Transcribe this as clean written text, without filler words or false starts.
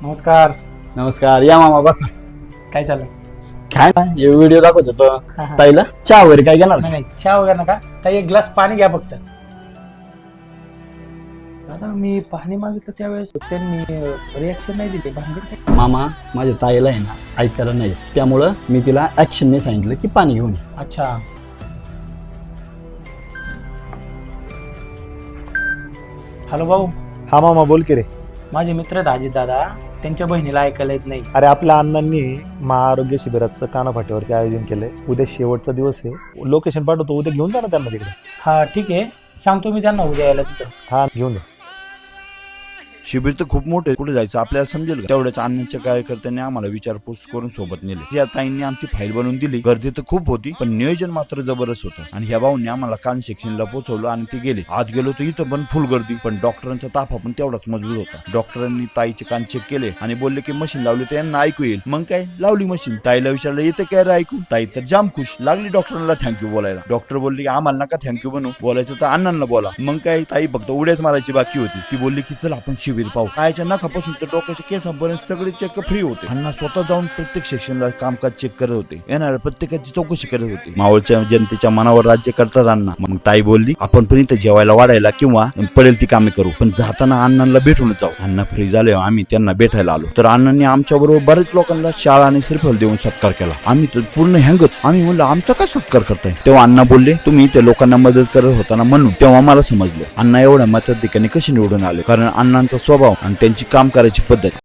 नमस्कार. नमस्कार. या मामा बसा. काय चाललं? काय ना हे व्हिडिओ दाखवत होतो हा, हा. ताईला. चहा वगैरे काय घेणार? नाही चहा वगैरे नका. ताई एक ग्लास पाणी घ्या फक्त. दादा मी पाणी मागितलं त्यावेळेस त्यांनी रिॲक्शन नाही दिली. भानगड काय? मामा माझ्या ताईला आहे ना ऐकायला नाही, त्यामुळं मी तिला ऍक्शनने सांगितलं की पाणी घेऊन ये. अच्छा. हॅलो भाऊ, हा मामा बोल की रे. माझे मित्र आहेत अजित दादा, त्यांच्या बहिणीला ऐकायला येत नाही. अरे आपल्या अण्णांनी महाआरोग्य शिबिराचं कानाफाट्यावरती आयोजन केलंय. उद्या शेवटचा दिवस आहे. लोकेशन पाठवतो, उद्या घेऊन जा ना त्यांना तिकडे. हा ठीक आहे, सांगतो मी त्यांना उद्या यायला तिथं. हा घेऊन जा. शिबिर तर खूप मोठे, कुठे जायचं आपल्याला समजेल का? तेवढ्याच अण्णांच्या कार्यकर्त्यांनी आम्हाला विचारपूस करून सोबत नेले. ज्या ताईंनी आमची फाईल बनवून दिली. गर्दी तर खूप होती, पण नियोजन मात्र जबरदस्त होतं. आणि ह्या भाऊंनी आम्हाला कान सेक्शनला पोहोचवलं आणि ते गेले. आत गेलो तर इथं पण फुल गर्दी, पण डॉक्टरांचा ताफा पण तेवढाच मजबूत होता. डॉक्टरांनी ताईचे कान चेक केले आणि बोलले की मशीन लावली तर यांना ऐकू येईल. मग काय लावली मशीन. ताईला विचारलं येतं काय रे ऐकू? ताई तर जाम खुश, लागली डॉक्टरांना थँक्यू बोलायला. डॉक्टर बोलले की आम्हाला नका थँक्यू बनवू, बोलायचं तर अण्णांना बोला. मग काय ताई फक्त उड्याच मारायची बाकी होती. ती बोलली की चल आपण शिबिर पाहू. कायच्या नखापासून तर डोक्याच्या केसांपर्यंत सगळे चेक फ्री होते. अण्णा स्वतः जाऊन प्रत्येक सेक्शनला कामकाज चेक करत होते. येणाऱ्या प्रत्येकाची चौकशी करत होते. मावळच्या जनतेच्या मनावर राज्य करतात अण्णा. मग ताई बोलली आपण पण इथं जेवायला वाढायला किंवा पडेल ती कामे करू, पण जाताना अण्णांना भेटून जाऊ. अण्णा फ्री झाले, आम्ही त्यांना भेटायला आलो. तर अण्णांनी आमच्या बरोबर बरेच लोकांना शाळा आणि श्रीफल देऊन सत्कार केला. आम्ही तर पूर्ण हँगच. आम्ही म्हणलं आमचा काय सत्कार करताय? तेव्हा अण्णा बोलले तुम्ही त्या लोकांना मदत करत होता ना म्हणून. तेव्हा मला समजलं अण्णा एवढ्या मताधिकांनी कशी निवडून आले, कारण अण्णांचा स्वभाव आणि त्यांची काम करायची पद्धत.